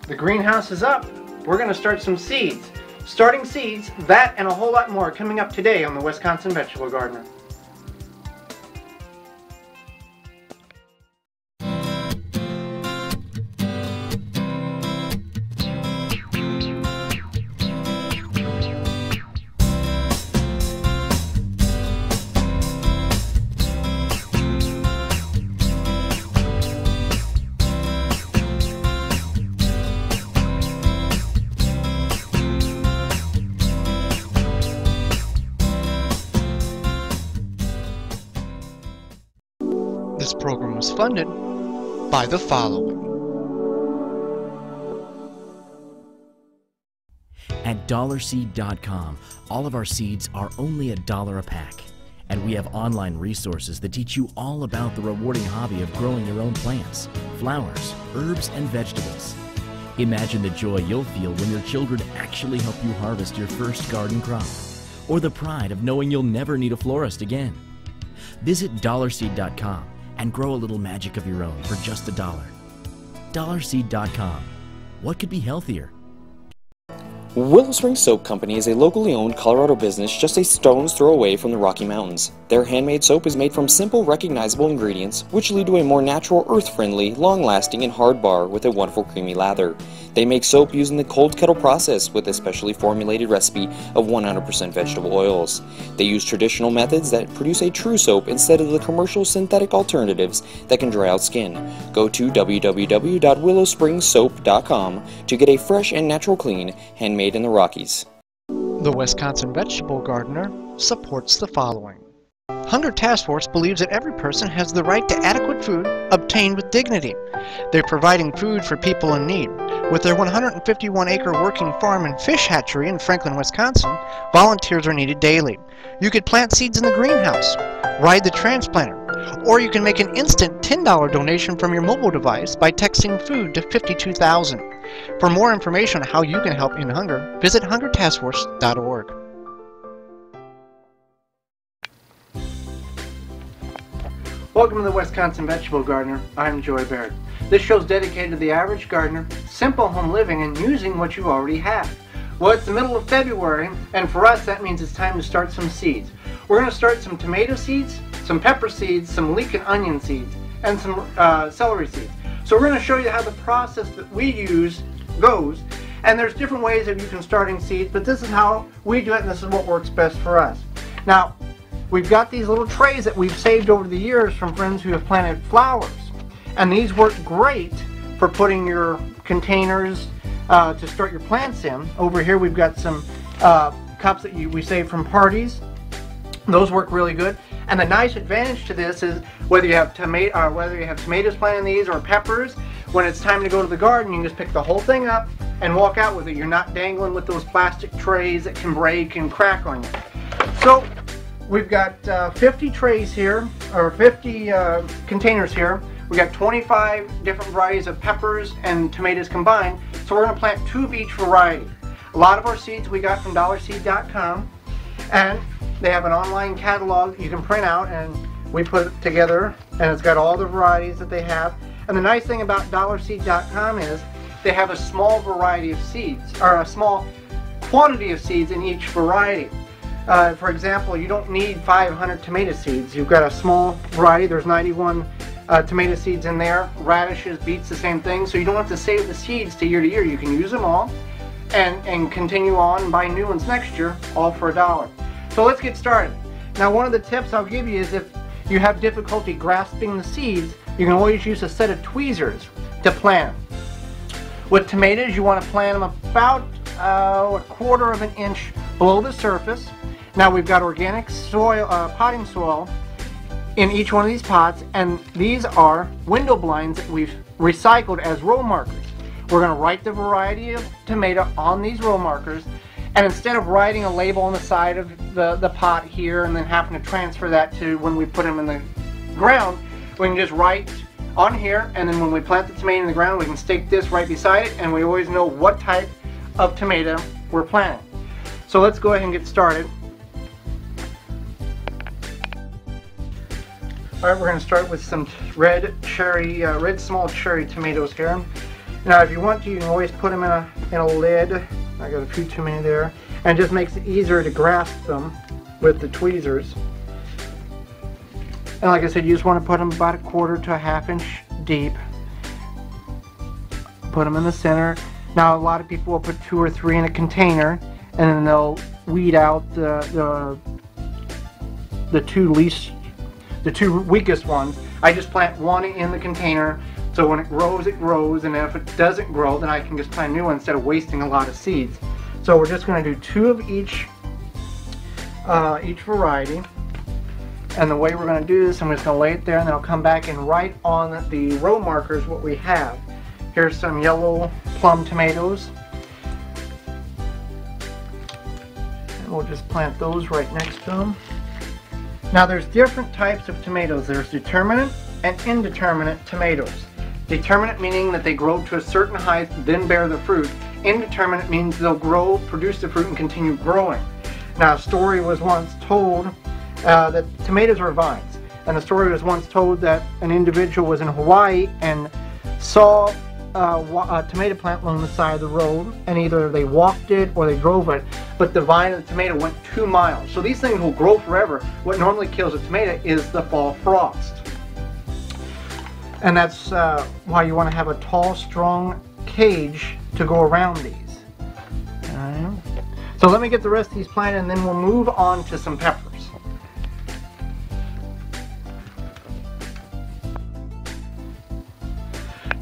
The greenhouse is up. We're going to start some seeds. Starting seeds, that and a whole lot more coming up today on the Wisconsin Vegetable Gardener. This program was funded by the following. At dollarseed.com, all of our seeds are only $1 a pack. And we have online resources that teach you all about the rewarding hobby of growing your own plants, flowers, herbs, and vegetables. Imagine the joy you'll feel when your children actually help you harvest your first garden crop, or the pride of knowing you'll never need a florist again. Visit dollarseed.com and grow a little magic of your own for just $1. Dollarseed.com. What could be healthier? Willow Springs Soap Company is a locally owned Colorado business just a stone's throw away from the Rocky Mountains. Their handmade soap is made from simple, recognizable ingredients, which lead to a more natural, earth-friendly, long-lasting, and hard bar with a wonderful creamy lather. They make soap using the cold kettle process with a specially formulated recipe of 100% vegetable oils. They use traditional methods that produce a true soap instead of the commercial synthetic alternatives that can dry out skin. Go to www.willowspringssoap.com to get a fresh and natural clean, handmade in the Rockies. The Wisconsin Vegetable Gardener supports the following. Hunger Task Force believes that every person has the right to adequate food obtained with dignity. They're providing food for people in need. With their 151-acre working farm and fish hatchery in Franklin, Wisconsin, volunteers are needed daily. You could plant seeds in the greenhouse, ride the transplanter, or you can make an instant $10 donation from your mobile device by texting food to 52,000. For more information on how you can help end hunger, visit hungertaskforce.org. Welcome to the Wisconsin Vegetable Gardener. I'm Joy Baird. This show is dedicated to the average gardener, simple home living, and using what you already have. Well, it's the middle of February, and for us that means it's time to start some seeds. We're going to start some tomato seeds, some pepper seeds, some leek and onion seeds, and some celery seeds. So we're going to show you how the process that we use goes, and there's different ways of you can starting seeds, but this is how we do it, and this is what works best for us. Now, we've got these little trays that we've saved over the years from friends who have planted flowers, and these work great for putting your containers to start your plants in. Over here we've got some cups that we saved from parties. Those work really good, and the nice advantage to this is whether you have tomatoes planted in these or peppers, when it's time to go to the garden, you can just pick the whole thing up and walk out with it. You're not dangling with those plastic trays that can break and crack on you. So we've got 50 trays here, or 50 containers here. We've got 25 different varieties of peppers and tomatoes combined, so we're going to plant 2 of each variety. A lot of our seeds we got from dollarseed.com, and they have an online catalog that you can print out, and we put it together, and it's got all the varieties that they have. And the nice thing about dollarseed.com is they have a small variety of seeds, or a small quantity of seeds in each variety. For example, you don't need 500 tomato seeds. You've got a small variety. There's 91 tomato seeds in there. Radishes, beets, the same thing. So you don't have to save the seeds to year. You can use them all and continue on and buy new ones next year, all for $1. So let's get started. Now, one of the tips I'll give you is if you have difficulty grasping the seeds, you can always use a set of tweezers to plant them. With tomatoes, you want to plant them about a quarter of an inch below the surface. Now we've got organic soil, potting soil in each one of these pots, and these are window blinds that we've recycled as row markers. We're going to write the variety of tomato on these row markers, and instead of writing a label on the side of the pot here and then having to transfer that to when we put them in the ground, we can just write on here, and then when we plant the tomato in the ground, we can stick this right beside it, and we always know what type of tomato we're planting. So let's go ahead and get started. Alright, we're going to start with some red small cherry tomatoes here. Now if you want to, you can always put them in a lid. I got a few too many there. And it just makes it easier to grasp them with the tweezers. And like I said, you just want to put them about 1/4 to 1/2 inch deep. Put them in the center. Now a lot of people will put 2 or 3 in a container, and then they'll weed out the two weakest ones. I just plant one in the container, so when it grows, and if it doesn't grow, then I can just plant a new one instead of wasting a lot of seeds. So we're just going to do 2 of each variety. And the way we're going to do this, I'm just going to lay it there, and then I'll come back and write on the row markers what we have. Here's some yellow plum tomatoes. And we'll just plant those right next to them. Now there's different types of tomatoes. There's determinate and indeterminate tomatoes. Determinate meaning that they grow to a certain height, then bear the fruit. Indeterminate means they'll grow, produce the fruit, and continue growing. Now a story was once told that tomatoes are vines. And the story was once told that an individual was in Hawaii and saw a tomato plant along the side of the road, and either they walked it or they drove it, but the vine of the tomato went 2 miles. So these things will grow forever. What normally kills a tomato is the fall frost. And that's why you want to have a tall, strong cage to go around these. Alright. So let me get the rest of these planted, and then we'll move on to some peppers.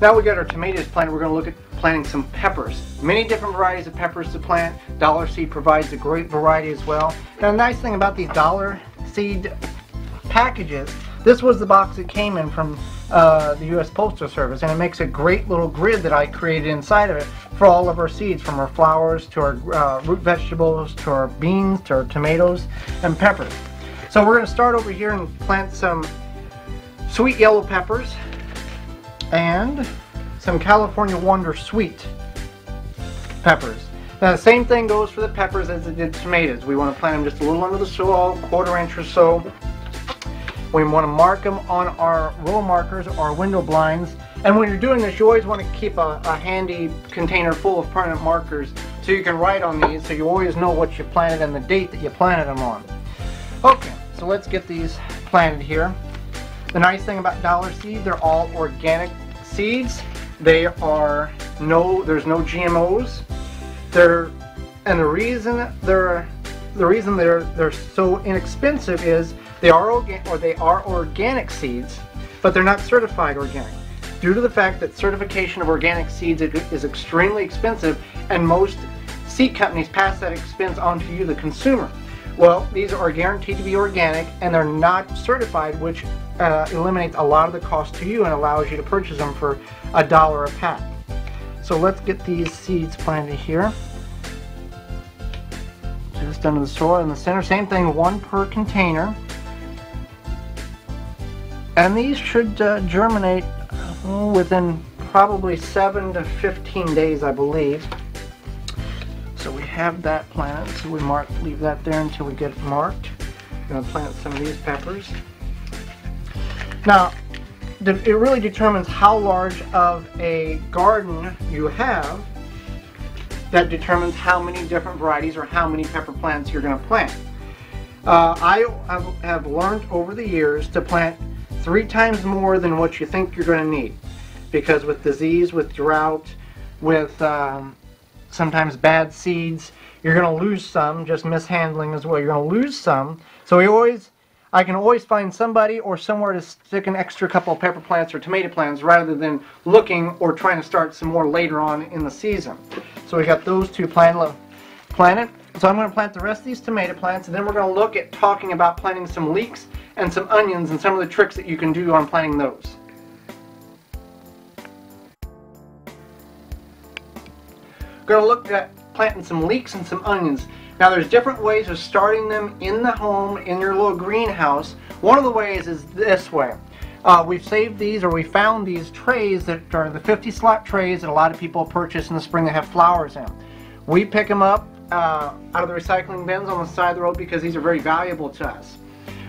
Now we got our tomatoes planted, we're going to look at planting some peppers. Many different varieties of peppers to plant. Dollar Seed provides a great variety as well. Now the nice thing about these Dollar Seed packages, this was the box it came in from the U.S. Postal Service, and it makes a great little grid that I created inside of it for all of our seeds, from our flowers to our root vegetables to our beans to our tomatoes and peppers. So we're going to start over here and plant some sweet yellow peppers and some California Wonder sweet peppers. Now the same thing goes for the peppers as it did tomatoes. We want to plant them just a little under the soil, 1/4 inch or so. We want to mark them on our row markers or window blinds. And when you're doing this, you always want to keep a handy container full of permanent markers so you can write on these, so you always know what you planted and the date that you planted them on. Okay, so let's get these planted here. The nice thing about Dollar Seed, they're all organic seeds. There's no GMOs. And the reason they're so inexpensive is they are organic seeds, but they're not certified organic, due to the fact that certification of organic seeds is extremely expensive, and most seed companies pass that expense on to you, the consumer. Well, these are guaranteed to be organic, and they're not certified, which eliminates a lot of the cost to you and allows you to purchase them for $1 a pack. So let's get these seeds planted here. Just under the soil in the center. Same thing, 1 per container. And these should germinate within probably 7 to 15 days, I believe. So we have that planted, so we leave that there until we get it marked. I'm going to plant some of these peppers. Now, it really determines how large of a garden you have. That determines how many different varieties or how many pepper plants you're going to plant. I have learned over the years to plant 3 times more than what you think you're going to need, because with disease, with drought, with sometimes bad seeds, you're going to lose some, just mishandling as well. You're going to lose some. So I can always find somebody or somewhere to stick an extra couple of pepper plants or tomato plants, rather than looking or trying to start some more later on in the season. So we got those 2 planted. So I'm going to plant the rest of these tomato plants, and then we're going to look at talking about planting some leeks and some onions and some of the tricks that you can do on planting those. We're going to look at planting some leeks and some onions. Now there's different ways of starting them in the home, in your little greenhouse. One of the ways is this way. We've saved these, or we found these trays that are the 50 slot trays that a lot of people purchase in the spring that have flowers in. We pick them up out of the recycling bins on the side of the road because these are very valuable to us.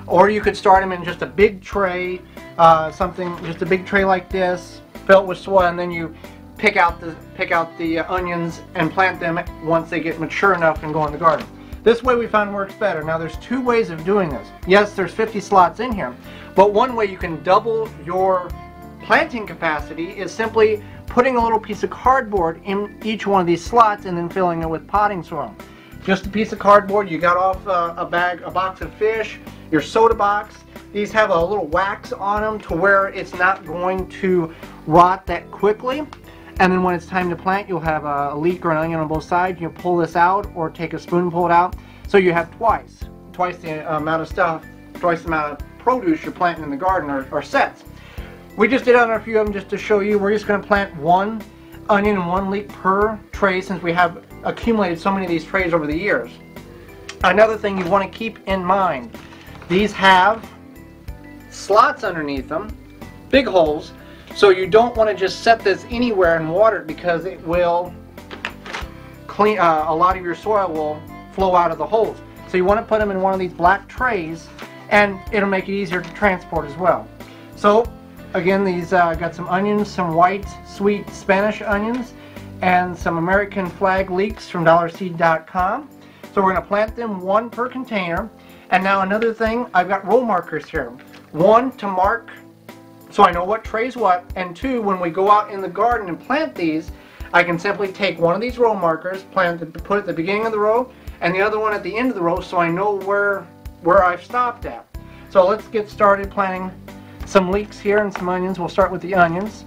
Or you could start them in just a big tray, just a big tray like this, filled with soil, and then you pick out the onions and plant them once they get mature enough and go in the garden. This way we found works better. Now there's two ways of doing this. Yes, there's 50 slots in here, but one way you can double your planting capacity is simply putting a little piece of cardboard in each one of these slots and then filling it with potting soil. Just a piece of cardboard. You got off a box of fish, your soda box. These have a little wax on them to where it's not going to rot that quickly. And then when it's time to plant, you'll have a leek or an onion on both sides. You'll pull this out or take a spoon and pull it out. So you have twice the amount of stuff, twice the amount of produce you're planting in the garden or sets. We just did on a few of them just to show you. We're just going to plant one onion and one leek per tray since we have accumulated so many of these trays over the years. Another thing you want to keep in mind, these have slots underneath them, big holes, so you don't want to just set this anywhere and water it because it will clean, a lot of your soil will flow out of the holes. So you want to put them in one of these black trays and it'll make it easier to transport as well. So again, these got some onions, some white sweet Spanish onions, and some American flag leeks from dollarseed.com. So we're going to plant them one per container. And now another thing, I've got row markers here. One, to mark so I know what tray's what, and two, when we go out in the garden and plant these, I can simply take one of these row markers, put it at the beginning of the row, and the other one at the end of the row so I know where I've stopped at. So let's get started planting some leeks here and some onions. We'll start with the onions.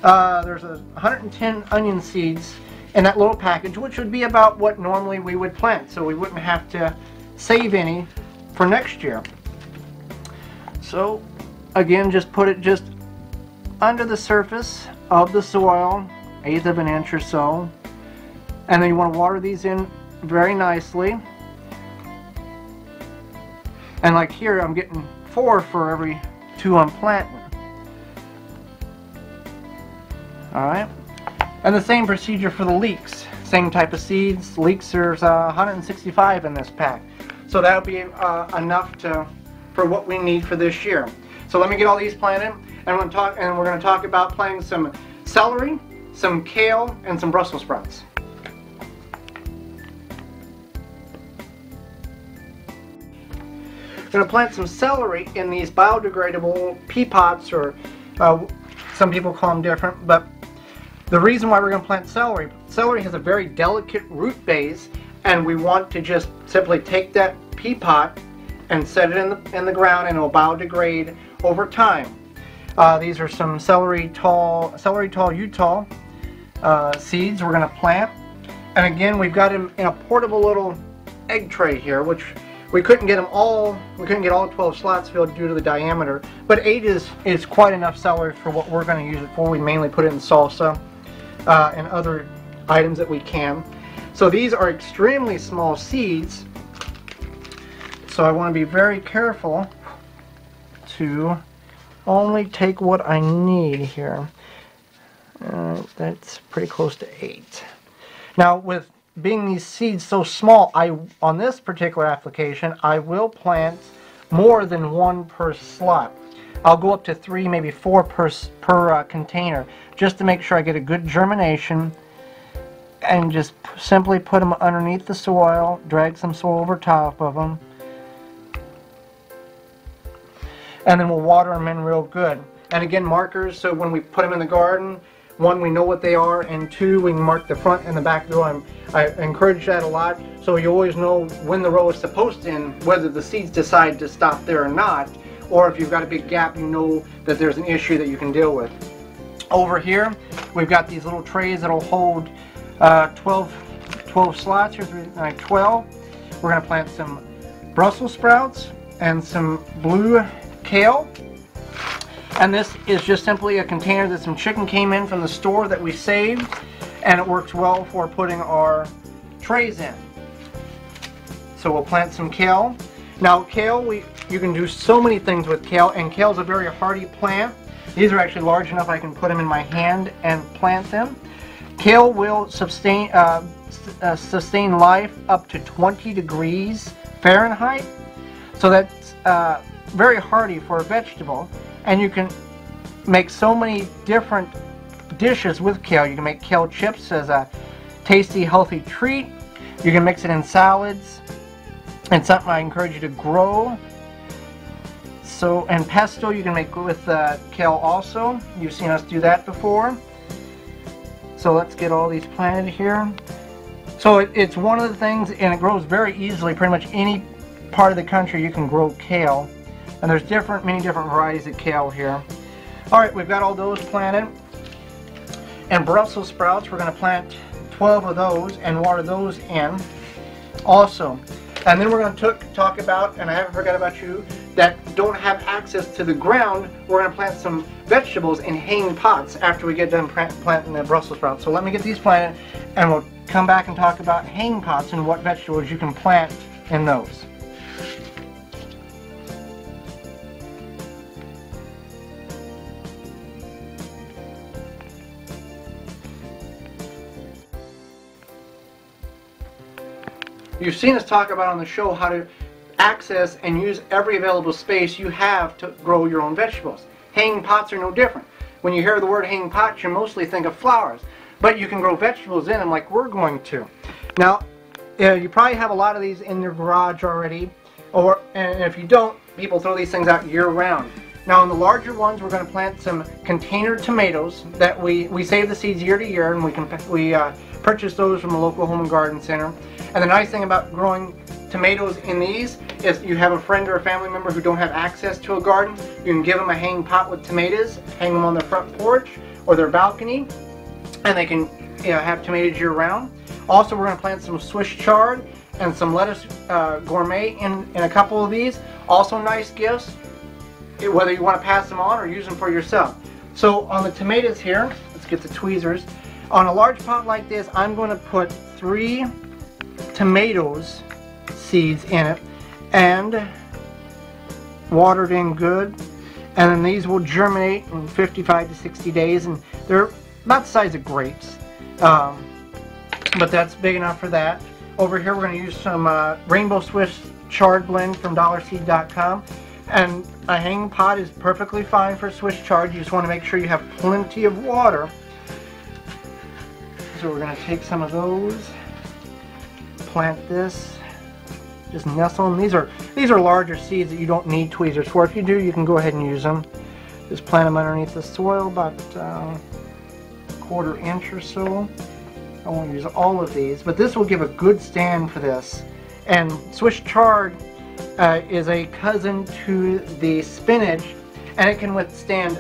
There's 110 onion seeds in that little package, which would be about what normally we would plant, so we wouldn't have to save any for next year. So again, just put it just under the surface of the soil, 1/8 of an inch or so, and then you want to water these in very nicely. And like here, I'm getting 4 for every 2 I'm planting. Alright, and the same procedure for the leeks. Same type of seeds. Leeks, there's 165 in this pack. So that'll be enough for what we need for this year. So let me get all these planted, and we're going to talk about planting some celery, some kale, and some Brussels sprouts. I'm going to plant some celery in these biodegradable pea pots, or some people call them different, but the reason why we're going to plant celery has a very delicate root base, and we want to just simply take that pea pot and set it in the ground, and it will biodegrade over time. These are some celery tall Utah seeds we're going to plant, and again we've got them in a portable little egg tray here, which we couldn't get all 12 slots filled due to the diameter, but 8 is quite enough celery for what we're going to use it for. We mainly put it in salsa and other items that we can. So these are extremely small seeds, so I want to be very careful to only take what I need here. That's pretty close to 8. Now, with being these seeds so small, on this particular application, I will plant more than 1 per slot. I'll go up to 3, maybe 4 per container, just to make sure I get a good germination, and just simply put them underneath the soil, drag some soil over top of them, and then we'll water them in real good. And again, markers, so when we put them in the garden, 1, we know what they are, and 2, we can mark the front and the back of the row. I encourage that a lot, so you always know when the row is supposed to end, whether the seeds decide to stop there or not, or if you've got a big gap, you know that there's an issue that you can deal with. Over here, we've got these little trays that'll hold 12 slots. Here's 12. We're going to plant some Brussels sprouts and some blue kale. And this is just simply a container that some chicken came in from the store that we saved, and it works well for putting our trays in. So we'll plant some kale. Now kale, you can do so many things with kale, and kale's a very hardy plant. These are actually large enough I can put them in my hand and plant them. Kale will sustain life up to 20 degrees Fahrenheit, so that's very hardy for a vegetable, and you can make so many different dishes with kale. You can make kale chips as a tasty, healthy treat. You can mix it in salads. It's something I encourage you to grow. So, and pesto you can make with kale also. You've seen us do that before. So let's get all these planted here. So it's one of the things, and it grows very easily. Pretty much any part of the country you can grow kale. And there's many different varieties of kale here. Alright, we've got all those planted. And Brussels sprouts, we're going to plant 12 of those and water those in also. And then we're going to talk about, and I haven't forgot about you, that don't have access to the ground. We're going to plant some vegetables in hanging pots after we get done planting the Brussels sprouts. So let me get these planted, and we'll come back and talk about hanging pots and what vegetables you can plant in those. You've seen us talk about on the show how to access and use every available space you have to grow your own vegetables. Hanging pots are no different. When you hear the word hanging pots, you mostly think of flowers, but you can grow vegetables in them like we're going to. Now, you probably have a lot of these in your garage already, and if you don't, people throw these things out year-round. Now, in the larger ones, we're going to plant some container tomatoes that we save the seeds year to year, and we purchase those from a local home and garden center. And the nice thing about growing tomatoes in these is you have a friend or a family member who don't have access to a garden. You can give them a hanging pot with tomatoes, hang them on their front porch or their balcony, and they can have tomatoes year-round. Also, we're going to plant some Swiss chard and some lettuce gourmet in a couple of these. Also nice gifts, whether you want to pass them on or use them for yourself. So on the tomatoes here, let's get the tweezers. On a large pot like this, I'm going to put 3 tomatoes seeds in it and water it in good, and then these will germinate in 55 to 60 days, and they're about the size of grapes, but that's big enough for that. Over here we're going to use some Rainbow Swiss chard blend from dollarseed.com, and a hanging pot is perfectly fine for Swiss chard. You just want to make sure you have plenty of water. So we're going to take some of those, plant this, just nestle them. These are larger seeds that you don't need tweezers for. If you do, you can go ahead and use them. Just plant them underneath the soil about a 1/4 inch or so. I won't use all of these, but this will give a good stand for this. And Swiss chard is a cousin to the spinach, and it can withstand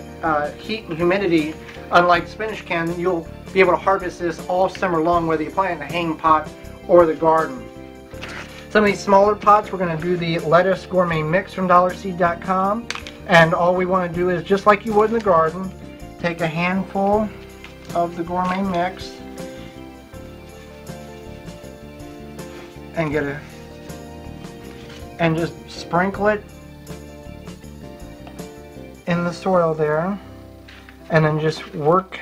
heat and humidity. Unlike spinach can, you'll be able to harvest this all summer long, whether you plant it in a hanging pot or the garden. Some of these smaller pots, we're going to do the lettuce gourmet mix from dollarseed.com, and all we want to do is, just like you would in the garden, take a handful of the gourmet mix and just sprinkle it in the soil there, and then just work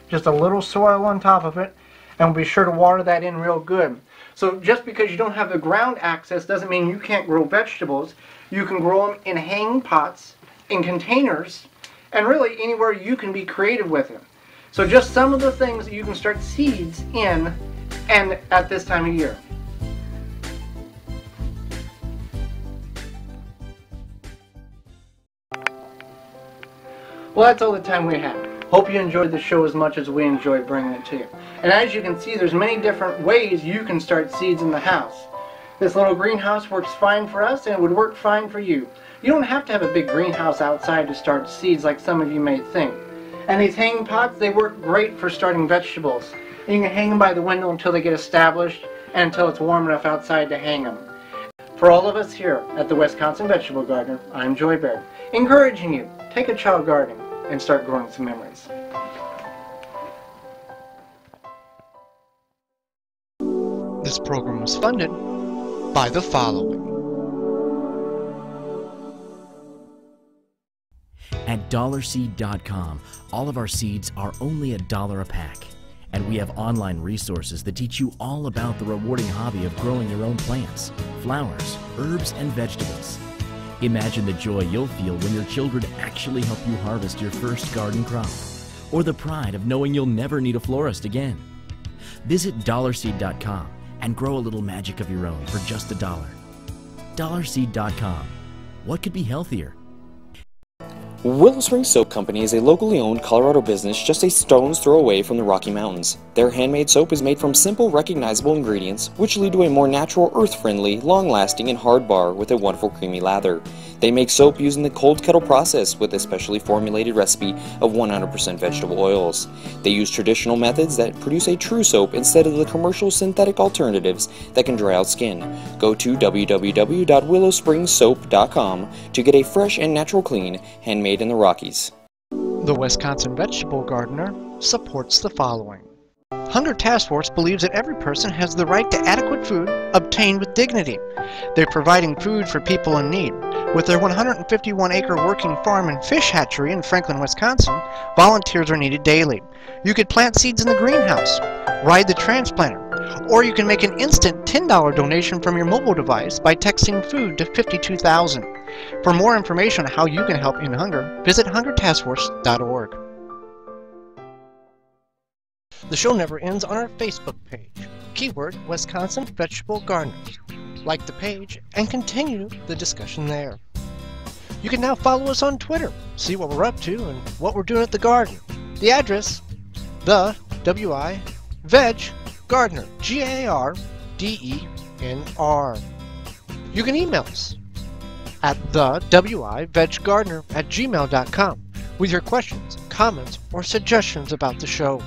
just a little soil on top of it, and we'll be sure to water that in real good. So just because you don't have the ground access doesn't mean you can't grow vegetables. You can grow them in hanging pots, in containers, and really anywhere you can be creative with it. So just some of the things that you can start seeds in and at this time of year. Well, that's all the time we have. Hope you enjoyed the show as much as we enjoyed bringing it to you. And as you can see, there's many different ways you can start seeds in the house. This little greenhouse works fine for us, and it would work fine for you. You don't have to have a big greenhouse outside to start seeds like some of you may think. And these hanging pots, they work great for starting vegetables. And you can hang them by the window until they get established and until it's warm enough outside to hang them. For all of us here at the Wisconsin Vegetable Gardener, I'm Joy Baird, encouraging you, take a child gardening and start growing some memories. This program was funded by the following. At dollarseed.com, all of our seeds are only $1 a pack. And we have online resources that teach you all about the rewarding hobby of growing your own plants, flowers, herbs, and vegetables. Imagine the joy you'll feel when your children actually help you harvest your first garden crop. or the pride of knowing you'll never need a florist again. Visit dollarseed.com and grow a little magic of your own for just $1. Dollarseed.com. What could be healthier? Willow Spring Soap Company is a locally owned Colorado business just a stone's throw away from the Rocky Mountains. Their handmade soap is made from simple, recognizable ingredients, which lead to a more natural, earth-friendly, long-lasting, and hard bar with a wonderful creamy lather. They make soap using the cold kettle process with a specially formulated recipe of 100% vegetable oils. They use traditional methods that produce a true soap instead of the commercial synthetic alternatives that can dry out skin. Go to www.willowspringsoap.com to get a fresh and natural clean, handmade in the Rockies. The Wisconsin Vegetable Gardener supports the following. Hunger Task Force believes that every person has the right to adequate food obtained with dignity. They're providing food for people in need. With their 151-acre working farm and fish hatchery in Franklin, Wisconsin, volunteers are needed daily. You could plant seeds in the greenhouse, ride the transplanter, or you can make an instant $10 donation from your mobile device by texting food to 52,000. For more information on how you can help end hunger, visit hungertaskforce.org. The show never ends on our Facebook page. Keyword Wisconsin Vegetable Gardeners. Like the page and continue the discussion there. You can now follow us on Twitter, see what we're up to and what we're doing at the garden. The address, the W-I Veg Gardener, G-A-R-D-E-N-R. You can email us at thewiveggardener@gmail.com with your questions, comments, or suggestions about the show.